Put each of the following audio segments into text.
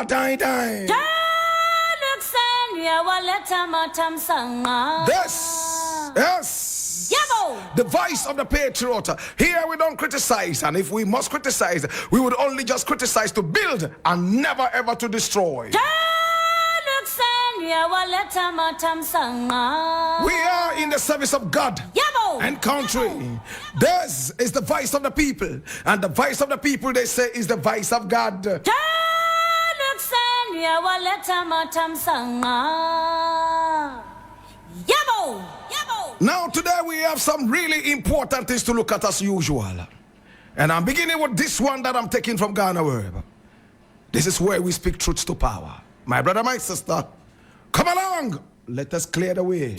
die. Yes. The voice of the patriot. Here we don't criticize, and if we must criticize, we would only just criticize to build and never ever to destroy. We are in the service of God and country. This is the voice of the people, and the voice of the people, they say, is the voice of God. Now today we have some really important things to look at as usual, and I'm beginning with this one that I'm taking from Ghana Word. This is where we speak truths to power. My brother, my sister, come along, let us clear the way.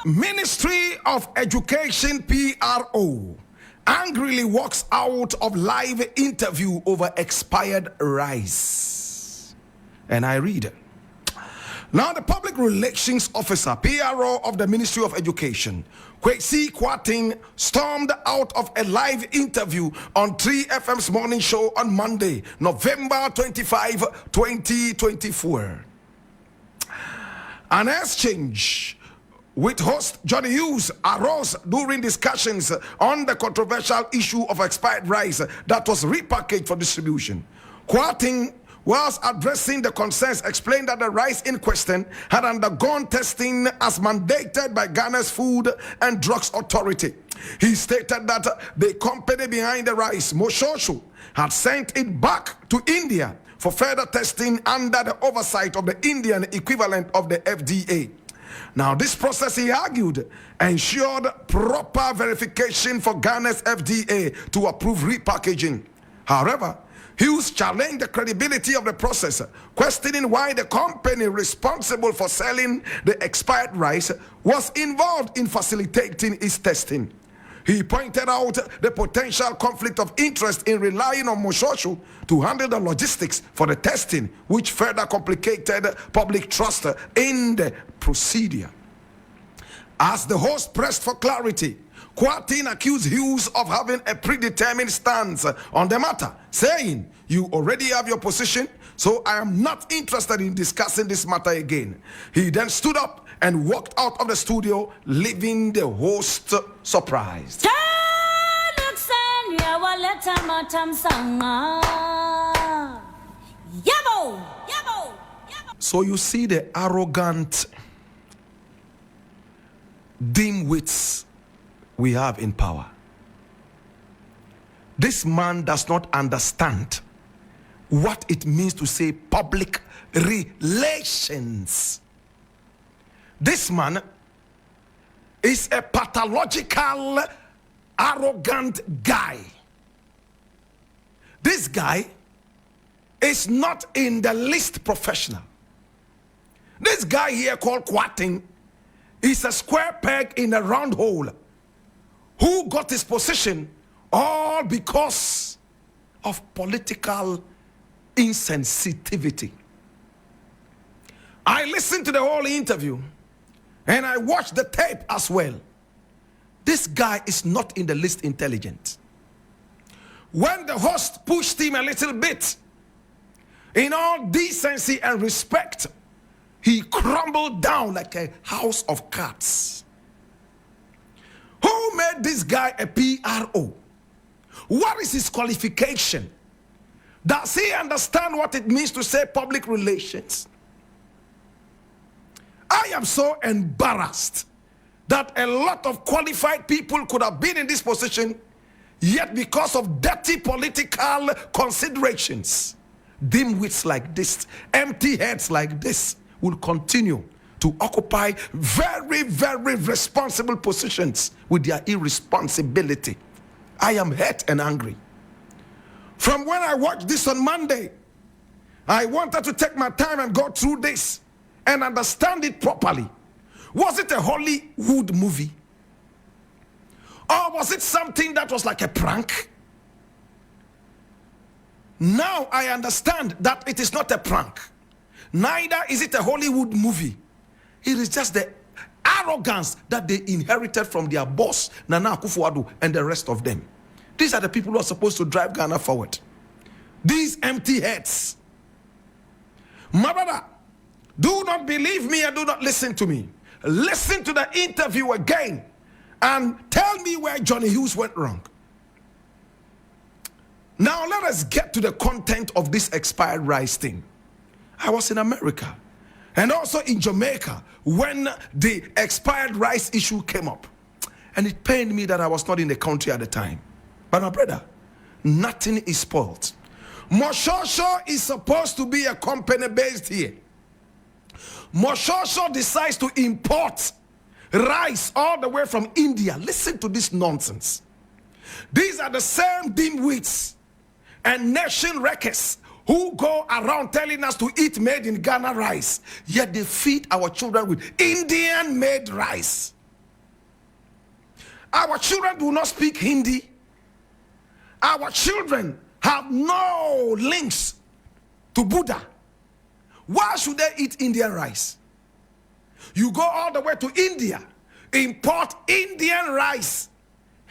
Ministry of Education, PRO, angrily walks out of live interview over expired rice. And I read, now the public relations officer, PRO of the Ministry of Education, Kwasi Kwarteng, stormed out of a live interview on 3FM's morning show on Monday, November 25, 2024. An exchange with host Johnny Hughes arose during discussions on the controversial issue of expired rice that was repackaged for distribution. Kwarteng, whilst addressing the concerns, explained that the rice in question had undergone testing as mandated by Ghana's Food and Drugs Authority. He stated that the company behind the rice, Moshosho, had sent it back to India for further testing under the oversight of the Indian equivalent of the FDA. Now, this process, he argued, ensured proper verification for Ghana's FDA to approve repackaging. However, Hughes challenged the credibility of the process, questioning why the company responsible for selling the expired rice was involved in facilitating its testing. He pointed out the potential conflict of interest in relying on Moshosho to handle the logistics for the testing, which further complicated public trust in the procedure. As the host pressed for clarity, Kwarteng accused Hughes of having a predetermined stance on the matter, saying, "You already have your position, so I am not interested in discussing this matter again." He then stood up and walked out of the studio, leaving the host surprised. So you see the arrogant dimwits we have in power. This man does not understand what it means to say public relations. This man is a pathological, arrogant guy. This guy is not in the least professional. This guy here called Kwarteng is a square peg in a round hole who got his position all because of political insensitivity. I listened to the whole interview and I watched the tape as well. This guy is not in the least intelligent. When the host pushed him a little bit, in all decency and respect, he crumbled down like a house of cards. Who made this guy a PRO? What is his qualification? Does he understand what it means to say public relations? I am so embarrassed that a lot of qualified people could have been in this position, yet because of dirty political considerations, dimwits like this, empty heads like this, will continue to occupy very, very responsible positions with their irresponsibility. I am hurt and angry. From when I watched this on Monday, I wanted to take my time and go through this and understand it properly. Was it a Hollywood movie? Or was it something that was like a prank? Now I understand that it is not a prank. Neither is it a Hollywood movie. It is just the arrogance that they inherited from their boss, Nana Akufo-Addo, and the rest of them. These are the people who are supposed to drive Ghana forward. These empty heads. My brother, do not believe me and do not listen to me. Listen to the interview again and tell me where Johnny Hughes went wrong. Now let us get to the content of this expired rice thing. I was in America and also in Jamaica when the expired rice issue came up. And it pained me that I was not in the country at the time. But my brother, nothing is spoiled. Moshosho is supposed to be a company based here. Moshosho decides to import rice all the way from India. Listen to this nonsense. These are the same dimwits and nation wreckers who go around telling us to eat made in Ghana rice, yet they feed our children with Indian made rice. Our children do not speak Hindi. Our children have no links to Buddha. Why should they eat Indian rice? You go all the way to India, import Indian rice,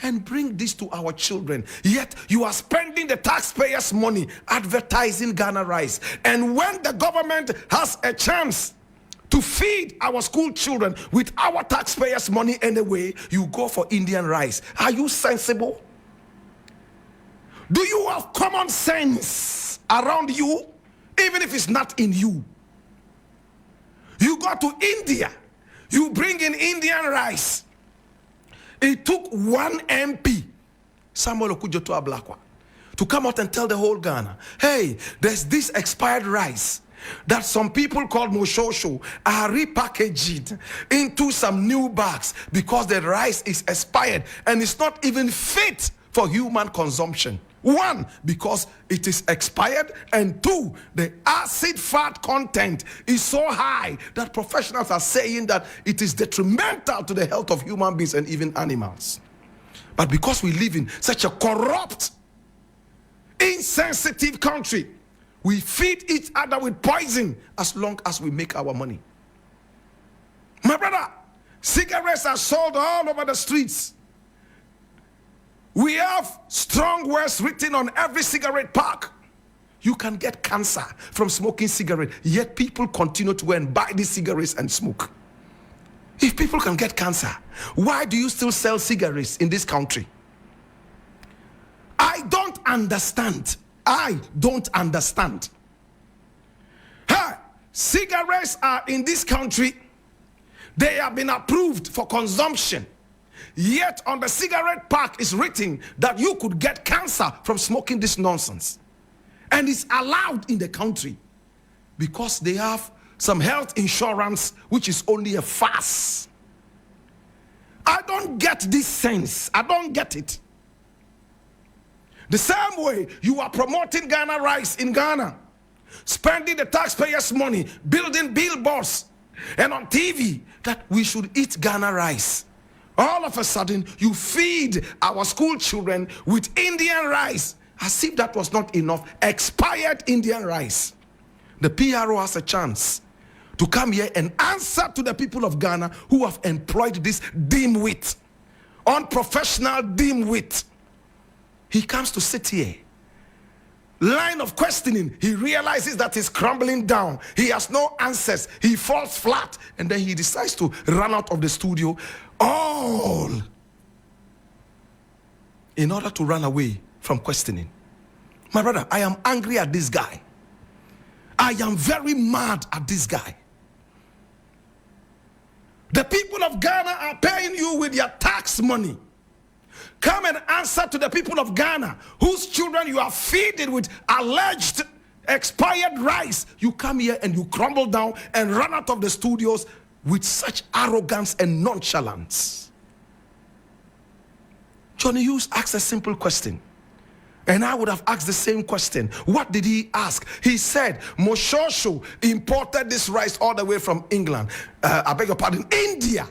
and bring this to our children. Yet you are spending the taxpayers' money advertising Ghana rice. And when the government has a chance to feed our school children with our taxpayers' money anyway, you go for Indian rice. Are you sensible? Do you have common sense around you, even if it's not in you? You go to India, you bring in Indian rice. It took one MP, Samuel Okudzeto Ablakwa, to come out and tell the whole Ghana, hey, there's this expired rice that some people called Moshosho are repackaged into some new bags because the rice is expired and it's not even fit for human consumption. One, because it is expired, and two, the acid fat content is so high that professionals are saying that it is detrimental to the health of human beings and even animals. But because we live in such a corrupt, insensitive country, we feed each other with poison as long as we make our money. My brother, cigarettes are sold all over the streets. We have strong words written on every cigarette pack. You can get cancer from smoking cigarette, yet people continue to go and buy these cigarettes and smoke. If people can get cancer, why do you still sell cigarettes in this country? I don't understand. I don't understand. Cigarettes are in this country. They have been approved for consumption. Yet on the cigarette pack is written that you could get cancer from smoking this nonsense. And it's allowed in the country because they have some health insurance, which is only a farce. I don't get this sense. I don't get it. The same way you are promoting Ghana rice in Ghana, spending the taxpayers' money, building billboards and on TV that we should eat Ghana rice. All of a sudden, you feed our school children with Indian rice as if that was not enough. Expired Indian rice. The PRO has a chance to come here and answer to the people of Ghana who have employed this dimwit, unprofessional dimwit. He comes to sit here. Line of questioning, he realizes that he's crumbling down. He has no answers. He falls flat. And then he decides to run out of the studio, all in order to run away from questioning. My brother, I am angry at this guy. I am very mad at this guy. The people of Ghana are paying you with your tax money. Come and answer to the people of Ghana whose children you are feeding with alleged expired rice. You come here and you crumble down and run out of the studios with such arrogance and nonchalance. Johnny Hughes asked a simple question, and I would have asked the same question. What did he ask? He said Moshosho imported this rice all the way from England, I beg your pardon, India,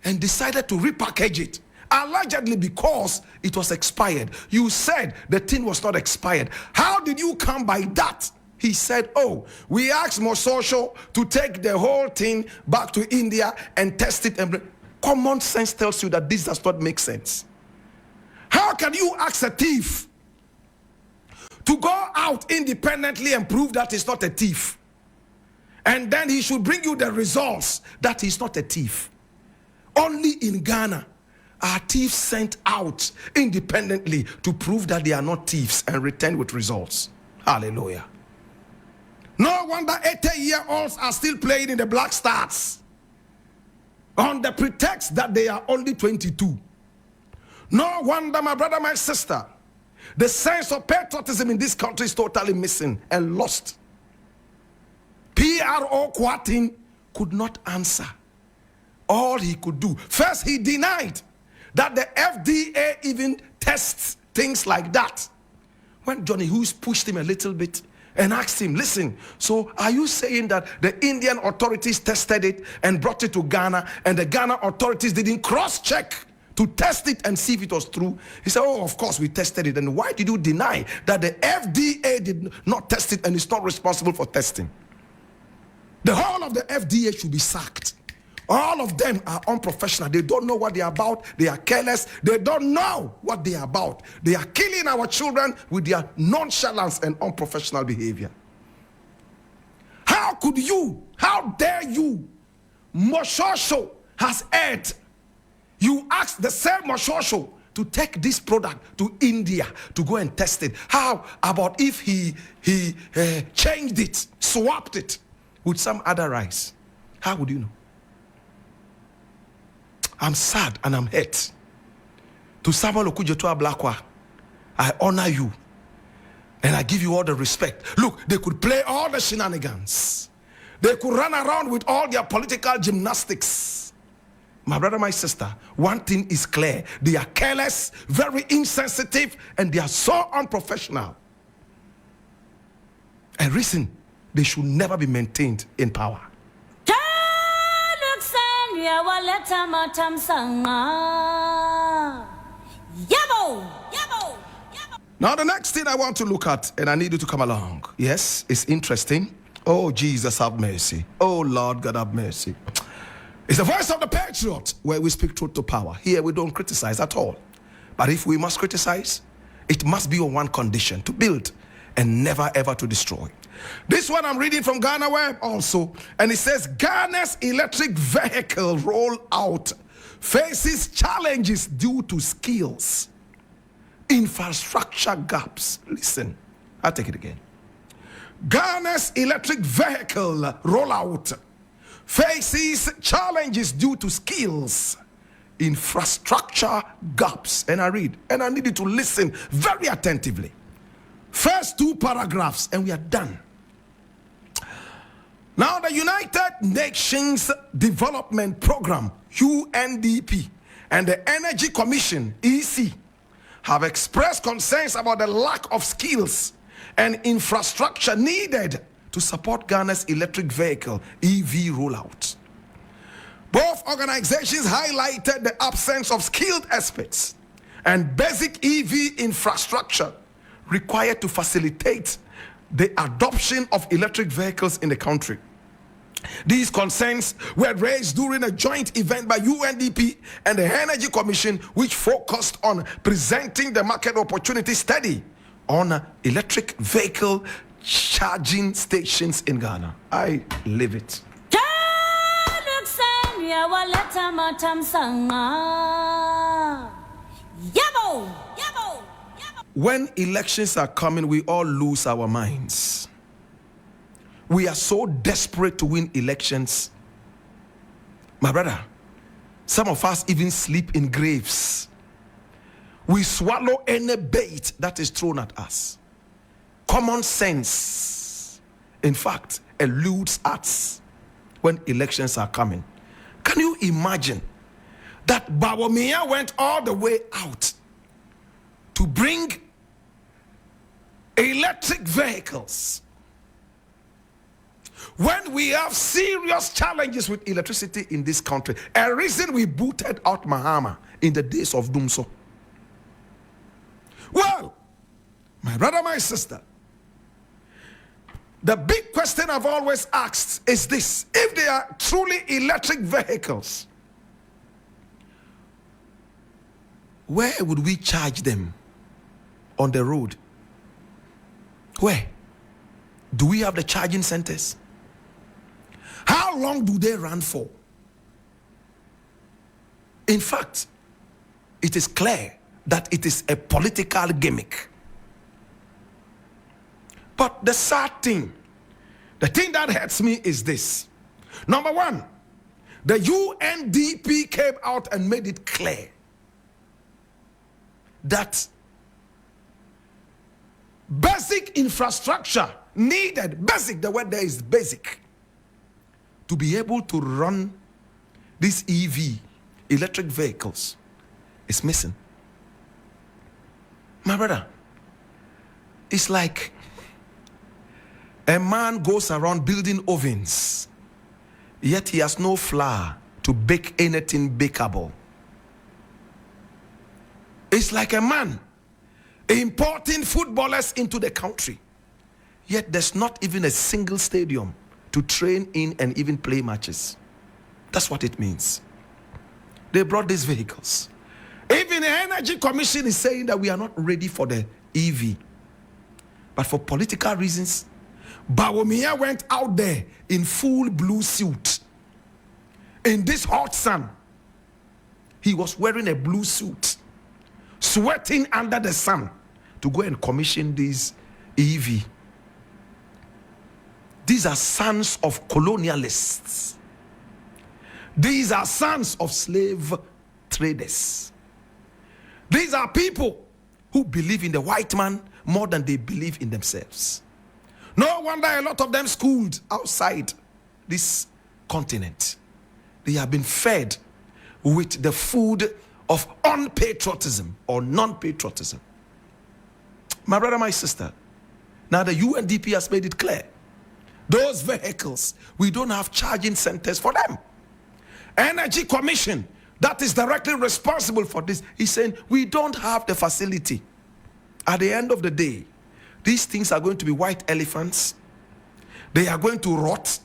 and decided to repackage it. Allegedly because it was expired. You said the thing was not expired. How did you come by that? He said, oh, we asked Moshosho to take the whole thing back to India and test it. And Common sense tells you that this does not make sense. How can you ask a thief to go out independently and prove that he's not a thief, and then he should bring you the results that he's not a thief? Only in Ghana are thieves sent out independently to prove that they are not thieves and return with results. Hallelujah. No wonder 80-year-olds are still playing in the Black Stars on the pretext that they are only 22. No wonder, my brother, my sister, the sense of patriotism in this country is totally missing and lost. P.R.O. Kwarteng could not answer. All he could do, first he denied that the FDA even tests things like that. When Johnny Hughes pushed him a little bit and asked him, listen, so are you saying that the Indian authorities tested it and brought it to Ghana, and the Ghana authorities didn't cross-check to test it and see if it was true? He said, oh, of course we tested it. And why did you deny that the FDA did not test it and is not responsible for testing? The whole of the FDA should be sacked. All of them are unprofessional. They don't know what they are about. They are careless. They don't know what they are about. They are killing our children with their nonchalance and unprofessional behavior. How could you, how dare you? Moshosho has erred. You asked the same Moshosho to take this product to India to go and test it. How about if he changed it, swapped it with some other rice? How would you know? I'm sad and I'm hurt. To Samuel Okujetua Blakwa, I honor you and I give you all the respect. Look, they could play all the shenanigans. They could run around with all their political gymnastics. My brother, my sister, one thing is clear. They are careless, very insensitive, and they are so unprofessional. A reason they should never be maintained in power. Now the next thing I want to look at, and I need you to come along. Yes, it's interesting. Oh, Jesus, have mercy. Oh, Lord God, have mercy. It's the voice of the patriot, where we speak truth to power. Here we don't criticize at all. But if we must criticize, it must be on one condition: to build and never ever to destroy. This one I'm reading from Ghana Web also, and it says Ghana's electric vehicle rollout faces challenges due to skills, infrastructure gaps. Listen, I'll take it again. Ghana's electric vehicle rollout faces challenges due to skills, infrastructure gaps. And I read, and I need you to listen very attentively. First two paragraphs and we are done. Now, the United Nations Development Program, UNDP, and the Energy Commission, EC, have expressed concerns about the lack of skills and infrastructure needed to support Ghana's electric vehicle EV rollout. Both organizations highlighted the absence of skilled experts and basic EV infrastructure required to facilitate the adoption of electric vehicles in the country. These concerns were raised during a joint event by UNDP and the Energy Commission, which focused on presenting the market opportunity study on electric vehicle charging stations in Ghana. I live it. When elections are coming, we all lose our minds. We are so desperate to win elections. My brother, some of us even sleep in graves. We swallow any bait that is thrown at us. Common sense, in fact, eludes us when elections are coming. Can you imagine that Bawumia went all the way out to bring electric vehicles when we have serious challenges with electricity in this country? A reason we booted out Mahama in the days of Dumso. Well, my brother, my sister, the big question I've always asked is this: if they are truly electric vehicles, where would we charge them on the road? Where? Do we have the charging centers? How long do they run for? In fact, it is clear that it is a political gimmick. But the sad thing, the thing that hurts me is this. Number one, the UNDP came out and made it clear that basic infrastructure needed, basic, the word there is basic, to be able to run these EV, electric vehicles, is missing. My brother, it's like a man goes around building ovens, yet he has no flour to bake anything bakeable. It's like a man importing footballers into the country, yet there's not even a single stadium to train in and even play matches. That's what it means. They brought these vehicles. Even the Energy Commission is saying that we are not ready for the EV. But for political reasons, Bawumia went out there in full blue suit. In this hot sun, he was wearing a blue suit, sweating under the sun to go and commission this EV. These are sons of colonialists. These are sons of slave traders. These are people who believe in the white man more than they believe in themselves. No wonder a lot of them schooled outside this continent. They have been fed with the food of unpatriotism or non-patriotism. My brother, my sister, now the UNDP has made it clear. Those vehicles, we don't have charging centers for them. Energy Commission, that is directly responsible for this, he's saying we don't have the facility. At the end of the day, these things are going to be white elephants. They are going to rot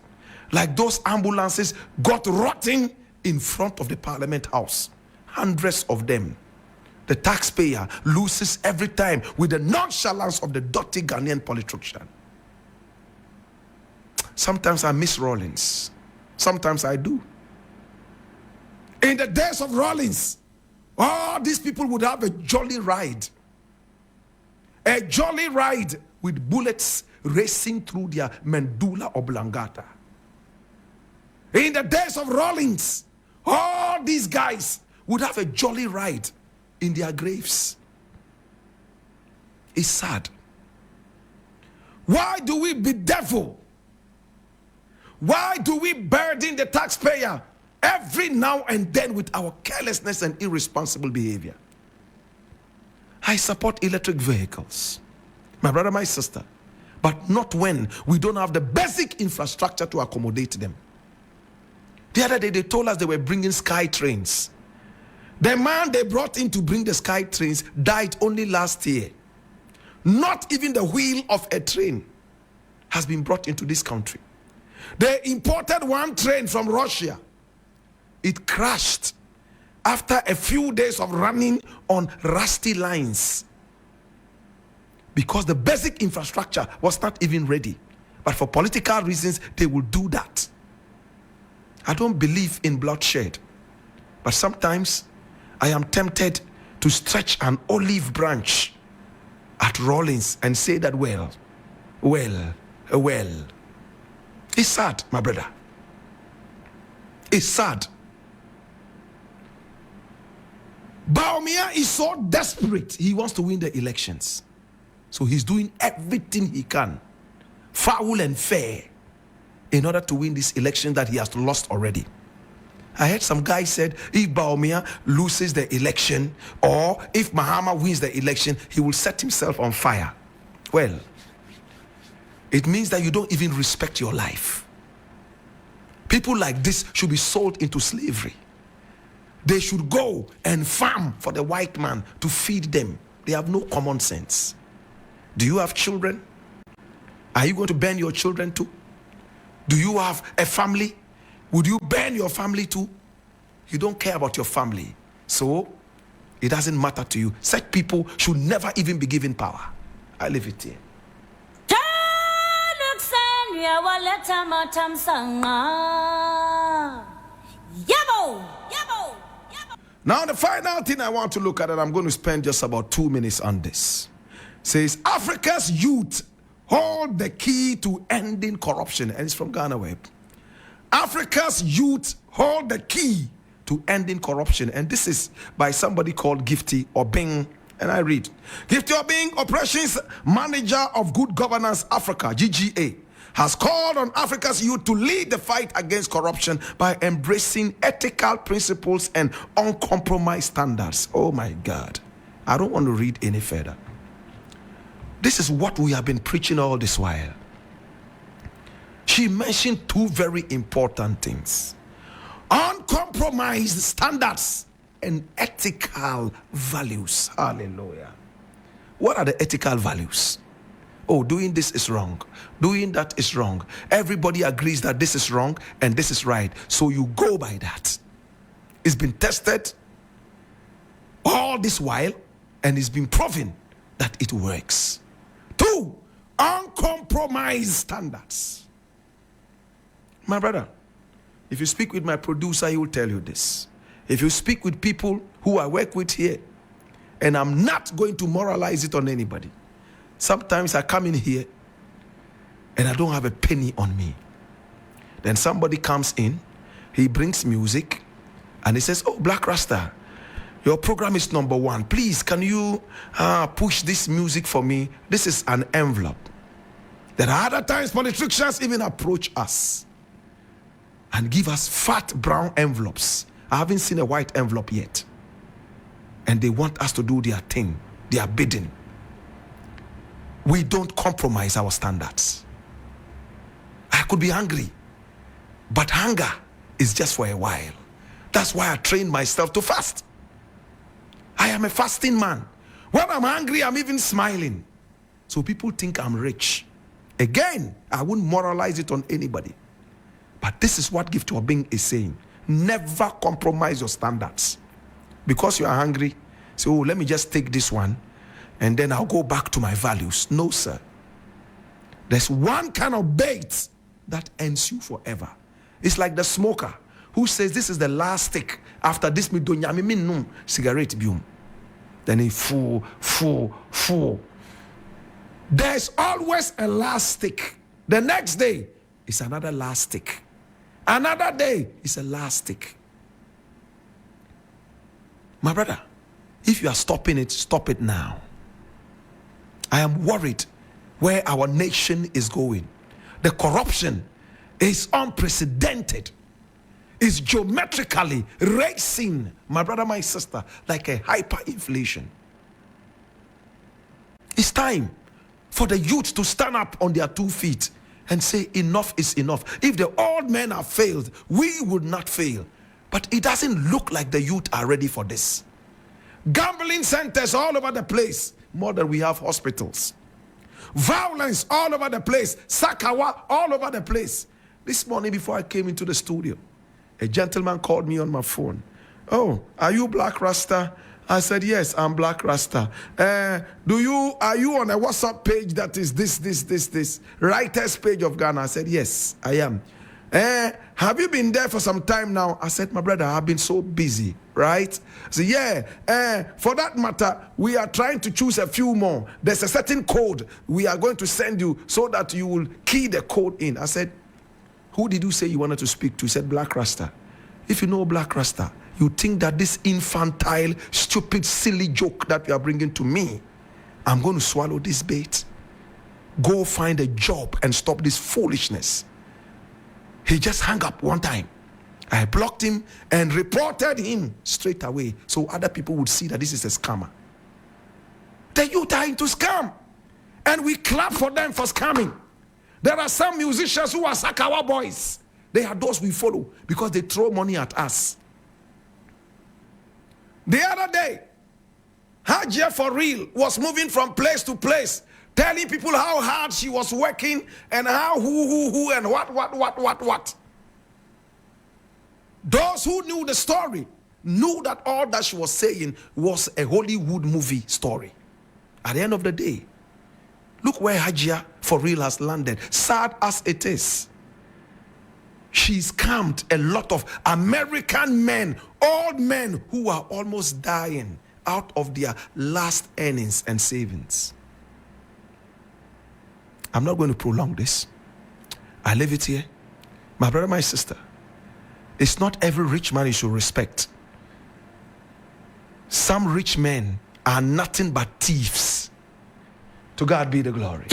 like those ambulances got rotting in front of the Parliament House. Hundreds of them. The taxpayer loses every time with the nonchalance of the dirty Ghanaian politician. Sometimes I miss Rawlings. Sometimes I do. In the days of Rawlings, all these people would have a jolly ride. A jolly ride with bullets racing through their medulla oblongata. In the days of Rawlings, all these guys would have a jolly ride in their graves. It's sad. Why do we bedevil? Why do we burden the taxpayer every now and then with our carelessness and irresponsible behavior? I support electric vehicles, my brother, my sister, but not when we don't have the basic infrastructure to accommodate them. The other day they told us they were bringing sky trains. The man they brought in to bring the sky trains died only last year. Not even the wheel of a train has been brought into this country. They imported one train from Russia. It crashed after a few days of running on rusty lines because the basic infrastructure was not even ready. But for political reasons, they will do that. I don't believe in bloodshed, but sometimes I am tempted to stretch an olive branch at Rawlings and say that, well. It's sad, my brother. It's sad. Bawumia is so desperate. He wants to win the elections. So he's doing everything he can, foul and fair, in order to win this election that he has lost already. I heard some guy said if Bawumia loses the election or if Mahama wins the election, he will set himself on fire. Well, it means that you don't even respect your life. People like this should be sold into slavery. They should go and farm for the white man to feed them. They have no common sense. Do you have children? Are you going to burn your children too? Do you have a family? Would you burn your family too? You don't care about your family. So It doesn't matter to you. Such people should never even be given power. I leave it here. Now the final thing I want to look at, and I'm going to spend just about 2 minutes on this, says Africa's youth hold the key to ending corruption. And it's from Ghana Web. Africa's youth hold the key to ending corruption. And this is by somebody called Gifty Obeng. And I read, Gifty Obeng, Operations Manager of Good Governance Africa, GGA, has called on Africa's youth to lead the fight against corruption by embracing ethical principles and uncompromised standards. Oh my God. I don't want to read any further. This is what we have been preaching all this while. She mentioned 2 very important things: uncompromised standards and ethical values. Hallelujah. What are the ethical values? Oh, doing this is wrong. Doing that is wrong. Everybody agrees that this is wrong and this is right. So you go by that. It's been tested all this while and it's been proven that it works. 2, uncompromised standards. My brother, if you speak with my producer, he will tell you this. If you speak with people who I work with here, and I'm not going to moralize it on anybody. Sometimes I come in here and I don't have a penny on me. Then somebody comes in, he brings music, and he says, "Oh, Blakk Rasta, your program is number 1. Please, can you push this music for me? This is an envelope." There are other times politicians even approach us and give us fat brown envelopes. I haven't seen a white envelope yet. And they want us to do their thing, their bidding. We don't compromise our standards. I could be hungry, but hunger is just for a while. That's why I trained myself to fast. I am a fasting man. When I'm hungry, I'm even smiling. So people think I'm rich. Again, I wouldn't moralize it on anybody. But this is what Gift Obeng is saying. Never compromise your standards. Because you are hungry, say, "Oh, let me just take this one and then I'll go back to my values." No, sir. There's one kind of bait that ends you forever. It's like the smoker who says, "This is the last stick. After this, me don't yami no cigarette bium." Then he full. There's always a last stick. The next day is another last stick. Another day is a last stick. My brother, if you are stopping it, stop it now. I am worried where our nation is going. The corruption is unprecedented. It's geometrically racing, my brother, my sister, like a hyperinflation. It's time for the youth to stand up on their 2 feet and say, enough is enough. If the old men have failed, we would not fail. But it doesn't look like the youth are ready for this. Gambling centers all over the place, more than we have hospitals. Violence all over the place. Sakawa all over the place. This morning before I came into the studio, a gentleman called me on my phone. "Oh, are you Blakk Rasta?" I said, "Yes, I'm Blakk Rasta. Are you on a WhatsApp page that is this writers page of Ghana?" I said, "Yes, I am." "Have you been there for some time now?" I said, "My brother, I've been so busy," right? So yeah, for that matter, we are trying to choose a few more. There's a certain code we are going to send you so that you will key the code in. I said, "Who did you say you wanted to speak to?" He said, "Blakk Rasta." If you know Blakk Rasta, you think that this infantile, stupid, silly joke that you are bringing to me, I'm going to swallow this bait. Go find a job and stop this foolishness. He just hung up one time. I blocked him and reported him straight away so other people would see that this is a scammer. The youth are into scam, and we clap for them for scamming. There are some musicians who are Sakawa boys. They are those we follow because they throw money at us. The other day, Hajia for real was moving from place to place, telling people how hard she was working and how who and what. Those who knew the story, knew that all that she was saying was a Hollywood movie story. At the end of the day, look where Hajia for real has landed. Sad as it is, she scammed a lot of American men, old men who are almost dying out of their last earnings and savings. I'm not going to prolong this. I leave it here. My brother, my sister, it's not every rich man you should respect. Some rich men are nothing but thieves. To God be the glory.